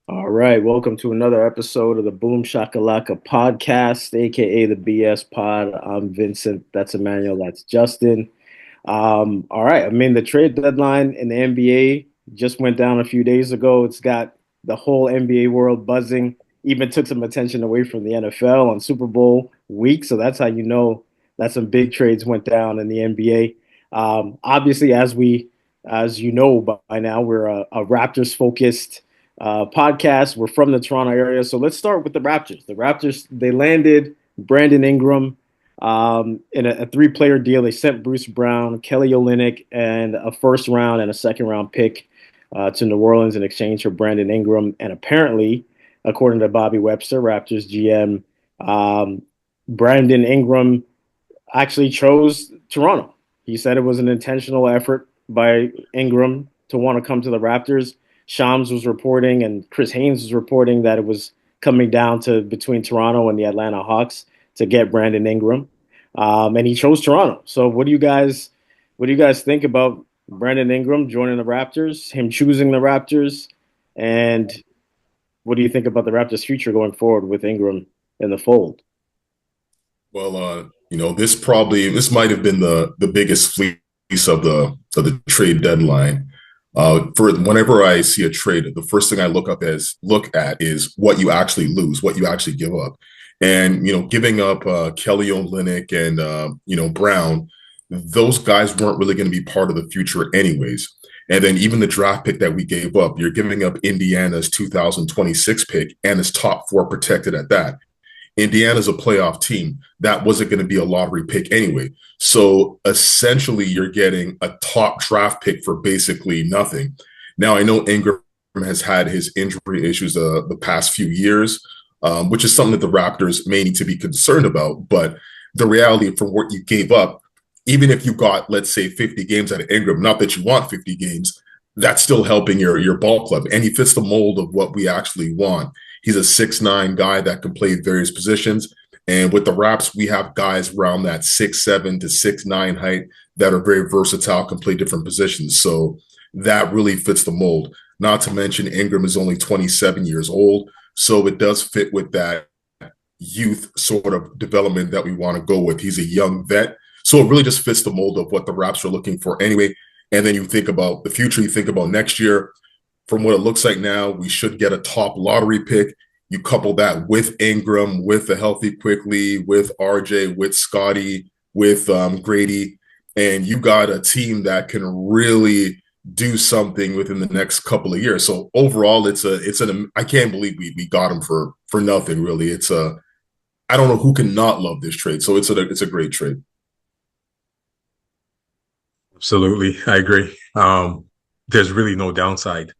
All right, welcome to another episode of the Boom Shakalaka podcast, aka the BS Pod. I'm Vincent. That's Emmanuel. That's Justin. All right, I mean the trade deadline in the NBA just went down a few days ago. It's got the whole NBA world buzzing. Even took some attention away from the NFL on Super Bowl week, so that's how you know that some big trades went down in the NBA. Obviously, as you know by now, we're a Raptors focused podcast. We're from the Toronto area, so let's start with the Raptors. The Raptors, they landed Brandon Ingram in a three-player deal. They sent Bruce Brown, Kelly Olynyk, and a first round and a second round pick to New Orleans in exchange for Brandon Ingram. And apparently, according to Bobby Webster, Raptors GM, Brandon Ingram actually chose Toronto. He said it was an intentional effort by Ingram to want to come to the Raptors. Shams was reporting and Chris Haynes was reporting that it was coming down to between Toronto and the Atlanta Hawks to get Brandon Ingram, and he chose Toronto. So, what do you guys think about Brandon Ingram joining the Raptors? Him choosing the Raptors, and what do you think about the Raptors' future going forward with Ingram in the fold? Well, this might have been the biggest fleece of the trade deadline. For whenever I see a trade, the first thing I look at is what you actually lose, what you actually give up, and giving up Kelly Olynyk and Brown, those guys weren't really going to be part of the future anyways. And then even the draft pick that we gave up, you're giving up Indiana's 2026 pick and his top four protected at that. Indiana's a playoff team. That wasn't going to be a lottery pick anyway. So essentially, you're getting a top draft pick for basically nothing. Now, I know Ingram has had his injury issues the past few years, which is something that the Raptors may need to be concerned about. But the reality from what you gave up, even if you got, let's say, 50 games out of Ingram, not that you want 50 games, that's still helping your ball club. And he fits the mold of what we actually want. He's a 6'9" guy that can play various positions. And with the Raps, we have guys around that 6'7" to 6'9" height that are very versatile, can play different positions. So that really fits the mold. Not to mention Ingram is only 27 years old. So it does fit with that youth sort of development that we want to go with. He's a young vet. So it really just fits the mold of what the Raps are looking for anyway. And then you think about the future, you think about next year. From what it looks like now, we should get a top lottery pick. You couple that with Ingram, with the healthy Quickly, with RJ, with Scotty, with Grady, and you got a team that can really do something within the next couple of years. So overall, I can't believe we got him for nothing really. I don't know who can not love this trade. So it's a great trade. Absolutely, I agree. There's really no downside.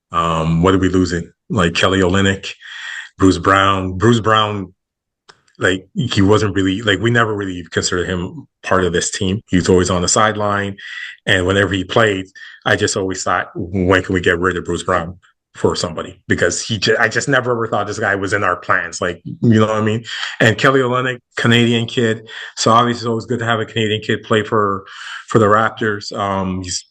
What are we losing? Like Kelly Olynyk, Bruce Brown. Bruce Brown, like he wasn't really like we never really considered him part of this team. He was always on the sideline, and whenever he played, I just always thought, when can we get rid of Bruce Brown for somebody? Because I just never ever thought this guy was in our plans. Like, you know what I mean? And Kelly Olynyk, Canadian kid, so obviously it's always good to have a Canadian kid play for the Raptors.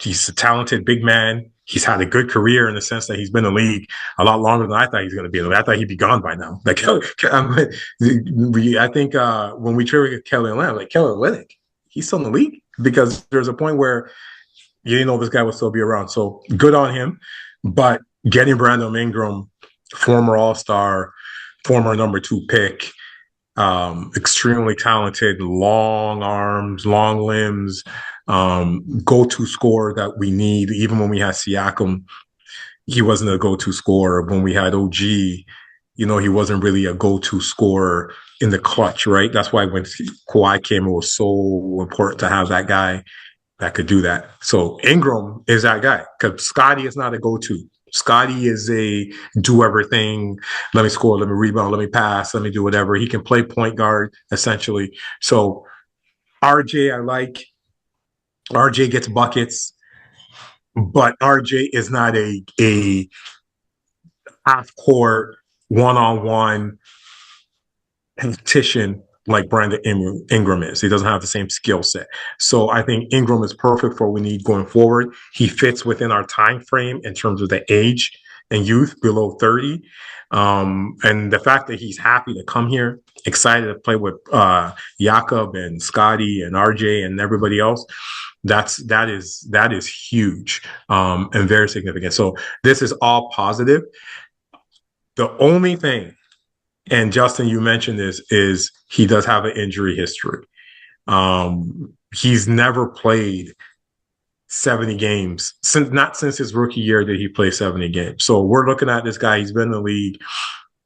He's a talented big man. He's had a good career in the sense that he's been in the league a lot longer than I thought he's going to be in the league. I thought he'd be gone by now. Like, I think when we traded Kelly Olynyk, he's still in the league because there's a point where you didn't know this guy would still be around. So good on him. But getting Brandon Ingram, former All-Star, former number 2 pick, extremely talented, long arms, long limbs, go-to scorer that we need. Even when we had Siakam, he wasn't a go-to scorer. When we had OG, he wasn't really a go-to scorer in the clutch, right? That's why when Kawhi came, it was so important to have that guy that could do that. So Ingram is that guy because Scotty is not a go-to. Scotty is a do everything. Let me score, let me rebound, let me pass, let me do whatever. He can play point guard essentially. So RJ, I like. RJ gets buckets, but RJ is not a half court one-on-one competition like Brandon Ingram is. He doesn't have the same skill set. So I think Ingram is perfect for what we need going forward. He fits within our time frame in terms of the age and youth below 30. And the fact that he's happy to come here, excited to play with Jakob and Scotty and RJ and everybody else, that is huge and very significant. So this is all positive. The only thing, and Justin, you mentioned this, is he does have an injury history. He's never played 70 games not since his rookie year did he play 70 games. So we're looking at this guy. He's been in the league.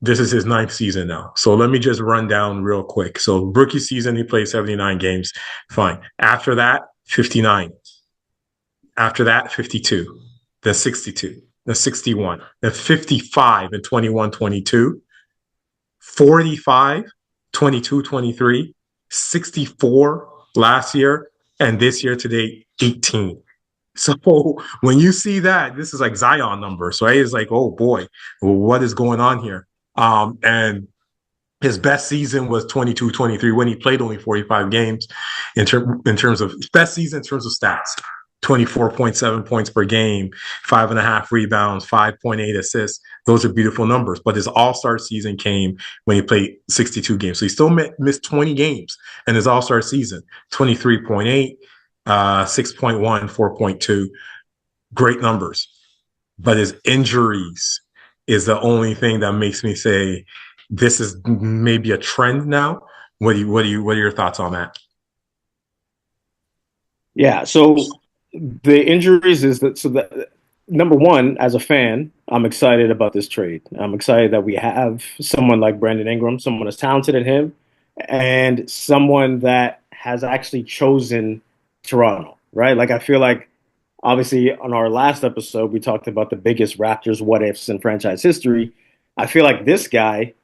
This is his 9th season now. So let me just run down real quick. So rookie season, he played 79 games. Fine. After that, 59. After that, 52. Then 62. Then 61. Then 55 in 21-22. 45, 22-23. 64 last year. And this year to date, 18. So when you see that, this is like Zion numbers, right? It's like, oh boy, what is going on here? And his best season was 22-23 when he played only 45 games in terms of best season in terms of stats. 24.7 points per game, 5.5 rebounds, 5.8 assists. Those are beautiful numbers. But his all-star season came when he played 62 games. So he still missed 20 games in his all-star season, 23.8. 6.1, 4.2, great numbers. But his injuries is the only thing that makes me say this is maybe a trend now. What are your thoughts on that? Yeah, so the injuries is that number one, as a fan, I'm excited about this trade. I'm excited that we have someone like Brandon Ingram, someone as talented as him, and someone that has actually chosen Toronto, right? Like I feel like obviously on our last episode we talked about the biggest Raptors what ifs in franchise history. I feel like this guy,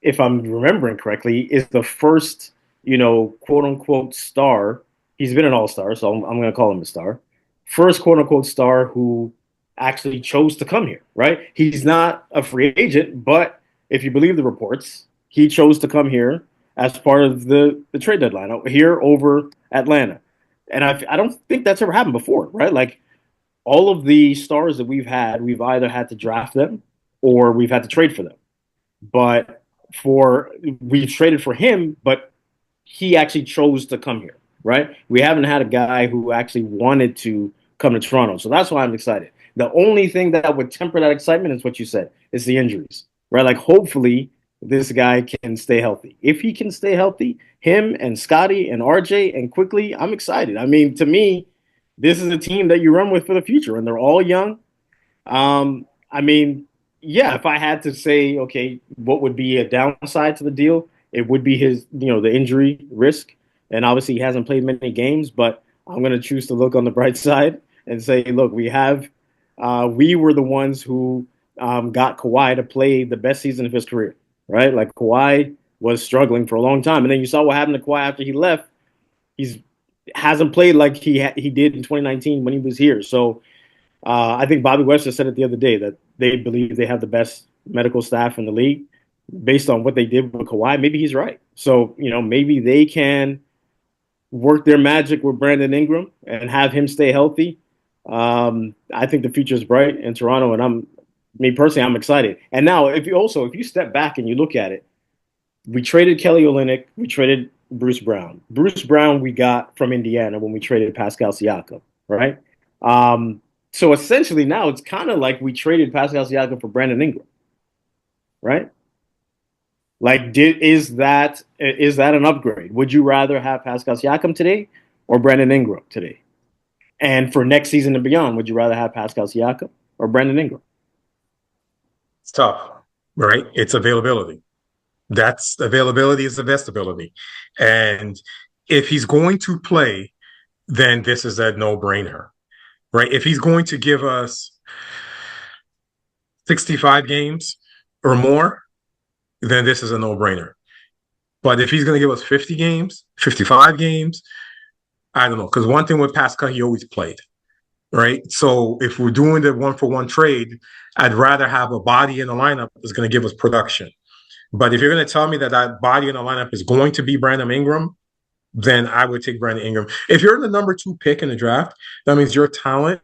if I'm remembering correctly, is the first, quote unquote star. He's been an all-star, so I'm going to call him a star. First quote unquote star who actually chose to come here, right? He's not a free agent, but if you believe the reports, he chose to come here as part of the trade deadline here over Atlanta. And I don't think that's ever happened before, right? Like all of the stars that we've had, we've either had to draft them or we've had to trade for them. But we've traded for him, but he actually chose to come here, right? We haven't had a guy who actually wanted to come to Toronto. So that's why I'm excited. The only thing that would temper that excitement is what you said, is the injuries, right? Like hopefully this guy can stay healthy. If he can stay healthy, him and Scotty and RJ and quickly, I'm excited. I mean, to me, this is a team that you run with for the future, and they're all young. I mean, yeah, if I had to say, okay, what would be a downside to the deal, it would be his, the injury risk. And obviously, he hasn't played many games, but I'm going to choose to look on the bright side and say, look, we were the ones who got Kawhi to play the best season of his career, right? Like Kawhi was struggling for a long time. And then you saw what happened to Kawhi after he left. He hasn't played like he did in 2019 when he was here. So I think Bobby Webster said it the other day that they believe they have the best medical staff in the league based on what they did with Kawhi. Maybe he's right. So, maybe they can work their magic with Brandon Ingram and have him stay healthy. I think the future is bright in Toronto, and I'm excited. And now, if you step back and you look at it, we traded Kelly Olynyk, we traded Bruce Brown. Bruce Brown we got from Indiana when we traded Pascal Siakam, right? So essentially now it's kind of like we traded Pascal Siakam for Brandon Ingram, right? Like, is that an upgrade? Would you rather have Pascal Siakam today or Brandon Ingram today? And for next season and beyond, would you rather have Pascal Siakam or Brandon Ingram? It's tough, right? It's availability. That's availability is the best ability. And if he's going to play, then this is a no-brainer, right? If he's going to give us 65 games or more, then this is a no-brainer. But if he's going to give us 50 games, 55 games, I don't know. Because one thing with Pascal, he always played, right? So if we're doing the one-for-one trade, I'd rather have a body in the lineup that's going to give us production. But if you're going to tell me that that body in the lineup is going to be Brandon Ingram, then I would take Brandon Ingram. If you're the number 2 pick in the draft, that means your talent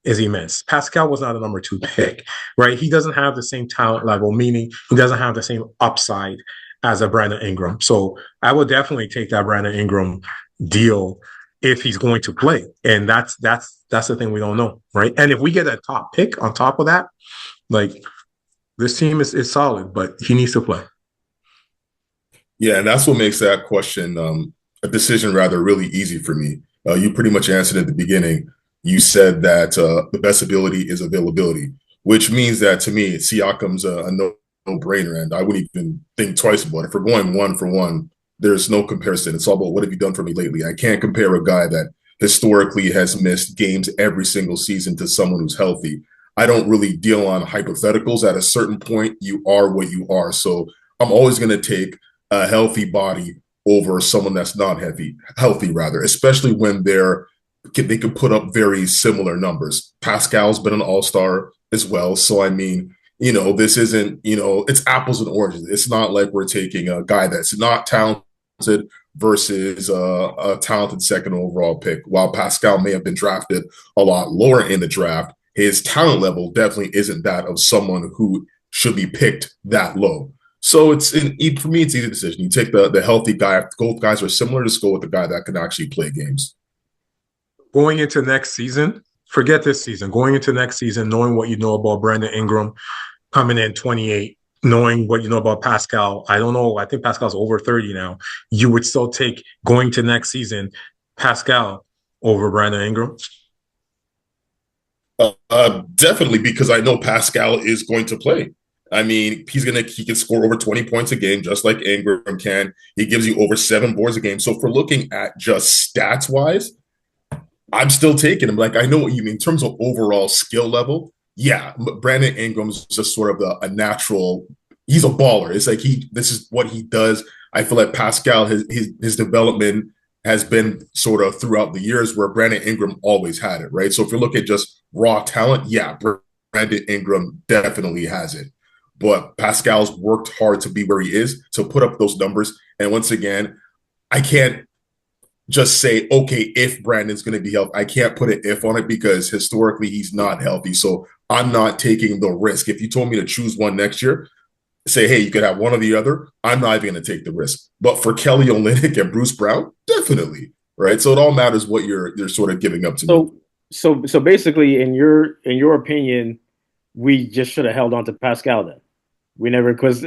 is immense. Pascal was not a number 2 pick, right? He doesn't have the same talent level, meaning he doesn't have the same upside as a Brandon Ingram. So I would definitely take that Brandon Ingram deal if he's going to play. And that's the thing we don't know, right? And if we get a top pick on top of that, like this team is solid, but he needs to play. Yeah, and that's what makes that question a decision rather really easy for me. You pretty much answered at the beginning. You said that the best ability is availability, which means that to me, Siakam's a no-brainer, and I wouldn't even think twice about it. If we're going one for one, there's no comparison. It's all about what have you done for me lately. I can't compare a guy that historically has missed games every single season to someone who's healthy. I don't really deal on hypotheticals. At a certain point, you are what you are. So I'm always going to take a healthy body over someone that's not healthy rather, especially when they could put up very similar numbers. Pascal's been an all-star as well. So, I mean, this isn't, it's apples and oranges. It's not like we're taking a guy that's not talented versus a talented second overall pick. While Pascal may have been drafted a lot lower in the draft, his talent level definitely isn't that of someone who should be picked that low. So for me, it's an easy decision. You take the healthy guy. If both guys are similar, just go with the guy that can actually play games. Going into next season, forget this season. Going into next season, knowing what you know about Brandon Ingram coming in 28, knowing what you know about Pascal, I don't know. I think Pascal's over 30 now. You would still take going to next season Pascal over Brandon Ingram? Definitely, because I know Pascal is going to play. I mean, he can score over 20 points a game, just like Ingram can. He gives you over 7 boards a game. So if we're looking at just stats wise, I'm still taking him. Like, I know what you mean in terms of overall skill level. Yeah, Brandon Ingram's just sort of a natural. He's a baller. It's like this is what he does. I feel like Pascal, his development has been sort of throughout the years where Brandon Ingram always had it, right? So if you look at just raw talent, yeah, Brandon Ingram definitely has it. But Pascal's worked hard to be where he is, to put up those numbers. And once again, I can't just say, okay, if Brandon's going to be healthy. I can't put an if on it because historically he's not healthy. So I'm not taking the risk. If you told me to choose one next year, say, hey, you could have one or the other, I'm not even going to take the risk. But for Kelly Olynyk and Bruce Brown, definitely, right? So it all matters what you're sort of giving up to me. So basically, in your opinion, we just should have held on to Pascal then. We never, because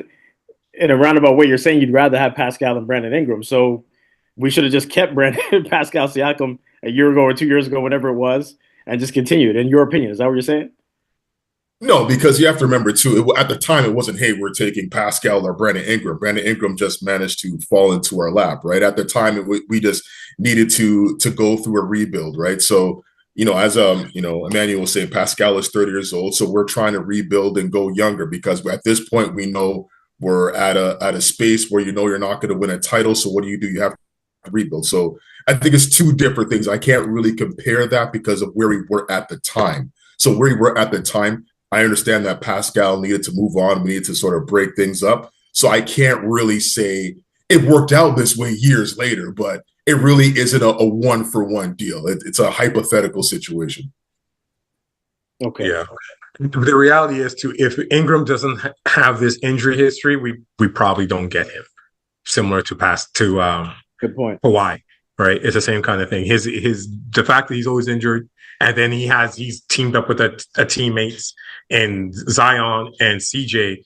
in a roundabout way, you're saying you'd rather have Pascal than Brandon Ingram. So we should have just kept Brandon Pascal Siakam a year ago or 2 years ago, whatever it was, and just continued. In your opinion, is that what you're saying? No, because you have to remember too. At the time, it wasn't, hey, we're taking Pascal or Brandon Ingram. Brandon Ingram just managed to fall into our lap, right? At the time, we just needed to go through a rebuild, right? So, as Emmanuel was saying, Pascal is 30 years old, so we're trying to rebuild and go younger because at this point we know we're at a space where you're not going to win a title. So what do? You have to rebuild. So I think it's two different things. I can't really compare that because of where we were at the time. So where we were at the time, I understand that Pascal needed to move on. We needed to sort of break things up. So I can't really say it worked out this way years later, but it really isn't a one-for-one deal. It's a hypothetical situation. Okay. Yeah. The reality is, too, if Ingram doesn't have this injury history, we probably don't get him. Similar to good point. Kawhi, right? It's the same kind of thing. The fact that he's always injured, and then he's teamed up with a teammates and Zion and CJ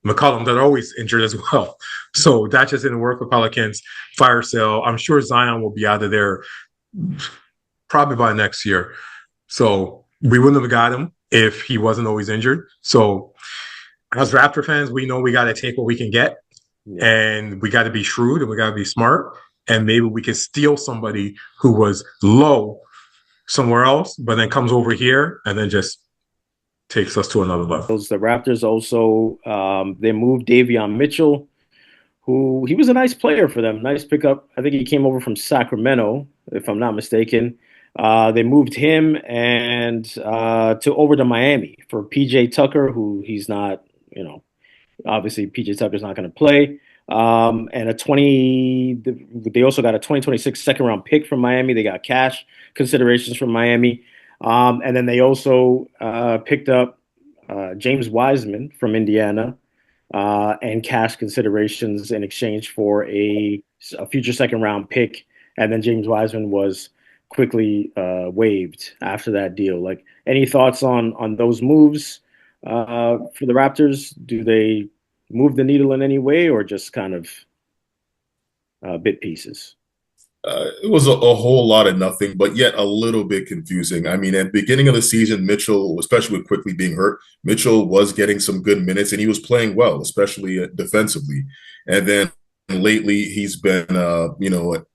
McCollum that are always injured as well. So that just didn't work for Pelicans. Fire sale. I'm sure Zion will be out of there probably by next year. So we wouldn't have got him if he wasn't always injured. So as Raptor fans, we know we got to take what we can get, and we got to be shrewd and we got to be smart. And maybe we can steal somebody who was low somewhere else, but then comes over here and then just takes us to another level. The Raptors also, they moved Davion Mitchell, who he was a nice player for them. Nice pickup. I think he came over from Sacramento, if I'm not mistaken. They moved him and over to Miami for PJ Tucker, who he's not, Obviously, PJ Tucker's not going to play. And they also got a 2026 second round pick from Miami. They got cash considerations from Miami. And then they also picked up James Wiseman from Indiana and cash considerations in exchange for a future second round pick. And then James Wiseman was quickly waived after that deal. Like, any thoughts on those moves for the Raptors? Do they move the needle in any way, or just kind of bit pieces? It was a whole lot of nothing, but yet a little bit confusing. I mean, at the beginning of the season, Mitchell, especially with quickly being hurt, Mitchell was getting some good minutes and he was playing well, especially defensively. And then lately, he's been, a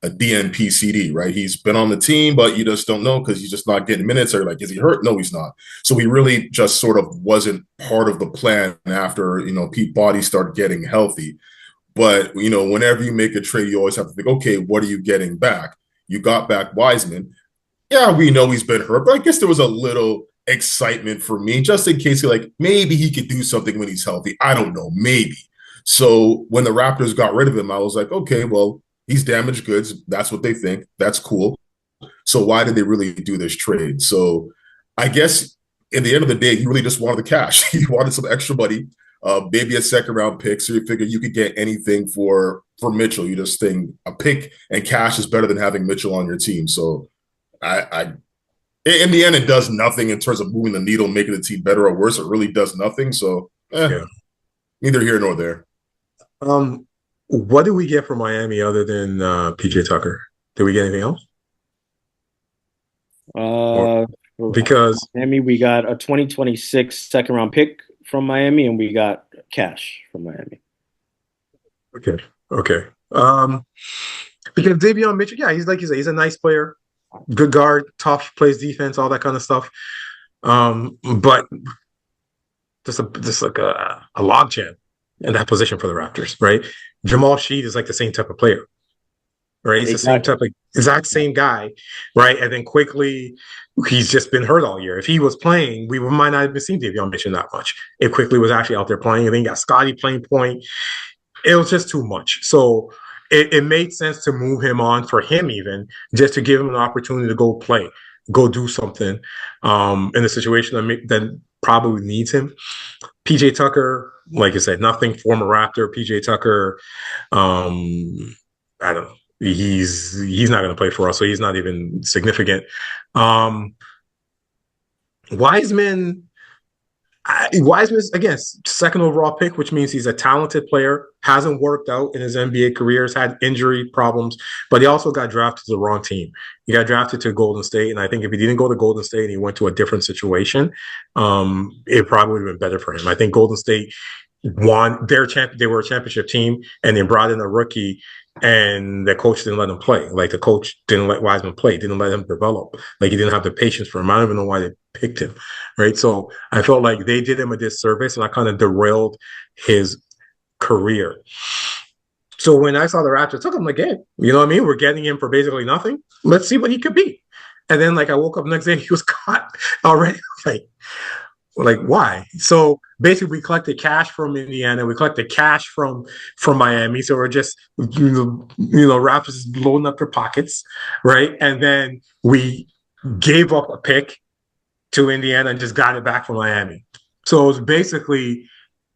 DNP CD, right? He's been on the team, but you just don't know because he's just not getting minutes. Or like, is he hurt? No, he's not. So he really just sort of wasn't part of the plan after, Pete Body started getting healthy. But, whenever you make a trade, you always have to think, okay, what are you getting back? You got back Wiseman. Yeah, we know he's been hurt, but I guess there was a little excitement for me, just in case maybe he could do something when he's healthy. I don't know, maybe. So when the Raptors got rid of him, I was like, okay, well, he's damaged goods. That's what they think. That's cool. So why did they really do this trade? So I guess in the end of the day, he really just wanted the cash. He wanted some extra money, maybe a second round pick. So you figure you could get anything for Mitchell. You just think a pick and cash is better than having Mitchell on your team. So I in the end, it does nothing in terms of moving the needle, making the team better or worse. It really does nothing. So Yeah. neither here nor there. What did we get from Miami other than PJ Tucker? Did we get anything else? Or because Miami, we got a 2026 second round pick from Miami, and we got cash from Miami. okay. Because Davion Mitchell, yeah, he's like you say, he's a nice player, good guard, tough, plays defense, all that kind of stuff. But just like a logjam in that position for the Raptors, right? Jamal Sheed is like the same type of player, right? He's the same type of exact same guy, right? And then quickly, he's just been hurt all year. If he was playing, we might not have seen Davion Mitchell that much. If quickly was actually out there playing, and then you got Scotty playing point. It was just too much. So it made sense to move him on for him, even just to give him an opportunity to go play, go do something in a situation that probably needs him. PJ Tucker, like I said, nothing former Raptor. PJ Tucker, I don't know. He's not going to play for us, so he's not even significant. Wiseman. Wiseman's, again, second overall pick, which means he's a talented player, hasn't worked out in his NBA career, has had injury problems, but he also got drafted to the wrong team. He got drafted to Golden State, and I think if he didn't go to Golden State and he went to a different situation, it probably would have been better for him. I think Golden State won their they were a championship team, and they brought in a rookie, and the coach didn't let him play. Like, the coach didn't let Wiseman play, didn't let him develop. Like, he didn't have the patience for him. I don't even know why they picked him, right? So I felt like they did him a disservice, and I kind of derailed his career. So when I saw the Raptors took him, like, hey, you know what I mean? We're getting him for basically nothing. Let's see what he could be. And then, like, I woke up the next day and he was caught already. Like, why? So basically, we collected cash from Indiana. We collected cash from Miami. So we're just, Raptors loading up their pockets, right? And then we gave up a pick to Indiana and just got it back from Miami. So it was basically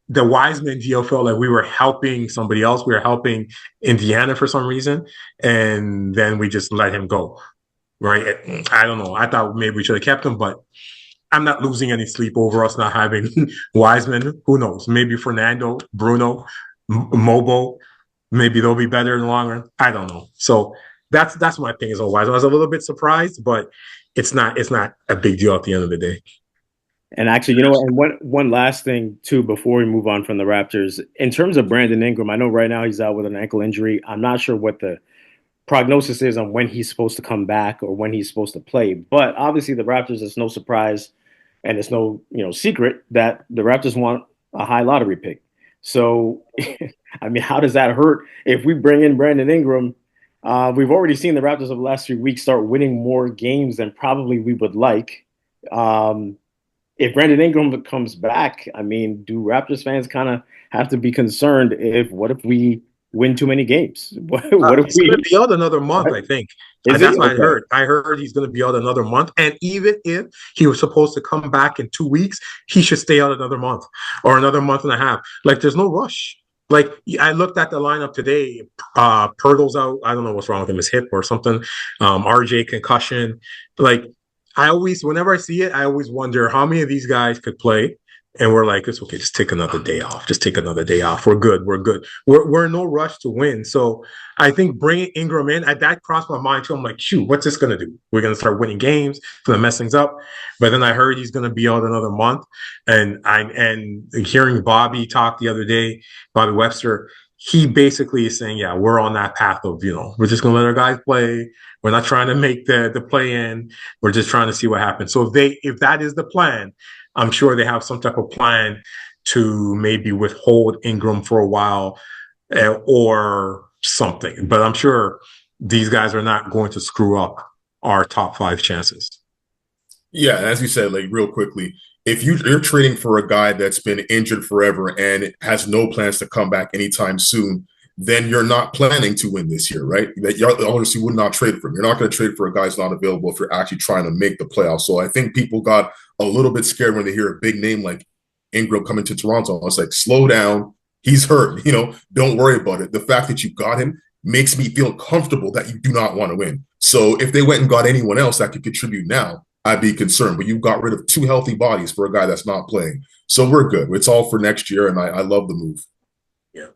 the Wiseman deal felt like we were helping somebody else. We were helping Indiana for some reason. And then we just let him go, right? I don't know. I thought maybe we should have kept him, but I'm not losing any sleep over us not having Wiseman. Who knows? Maybe Fernando, Bruno, Mobo, maybe they'll be better in the long run. I don't know. So that's my opinion on Wiseman. I was a little bit surprised, but it's not a big deal at the end of the day. And actually, and one last thing too before we move on from the Raptors, in terms of Brandon Ingram, I know right now he's out with an ankle injury. I'm not sure what the prognosis is on when he's supposed to come back or when he's supposed to play. But obviously, the Raptors, it's no surprise, and it's no secret that the Raptors want a high lottery pick. So, I mean, how does that hurt if we bring in Brandon Ingram? We've already seen the Raptors over the last 3 weeks start winning more games than probably we would like. if Brandon Ingram comes back, I mean, do Raptors fans kind of have to be concerned if what if we win too many games? What if He's going to we be out another month, what? I think. Is he That's what I okay? heard. I heard he's going to be out another month. And even if he was supposed to come back in 2 weeks, he should stay out another month or another month and a half. Like, there's no rush. Like, I looked at the lineup today. Pirtle's out. I don't know what's wrong with him, his hip or something. RJ concussion. Like, whenever I see it, I always wonder how many of these guys could play. And we're like, it's okay. Just take another day off. Just take another day off. We're good. We're good. We're in no rush to win. So I think bringing Ingram in, that crossed my mind too. I'm like, shoot, what's this going to do? We're going to start winning games, going to mess things up. But then I heard he's going to be out another month. And hearing Bobby talk the other day, Bobby Webster, he basically is saying, yeah, we're on that path of, we're just going to let our guys play. We're not trying to make the play in. We're just trying to see what happens. So if that is the plan, I'm sure they have some type of plan to maybe withhold Ingram for a while or something. But I'm sure these guys are not going to screw up our top 5 chances. Yeah, and as you said, like real quickly, if you're trading for a guy that's been injured forever and has no plans to come back anytime soon, then you're not planning to win this year, right? That you obviously would not trade for him. You're not going to trade for a guy who's not available if you're actually trying to make the playoffs. So I think people got a little bit scared when they hear a big name like Ingram coming to Toronto. I was like, slow down. He's hurt. Don't worry about it. The fact that you got him makes me feel comfortable that you do not want to win. So if they went and got anyone else that could contribute now, I'd be concerned. But you got rid of 2 healthy bodies for a guy that's not playing. So we're good. It's all for next year, and I love the move. Yeah.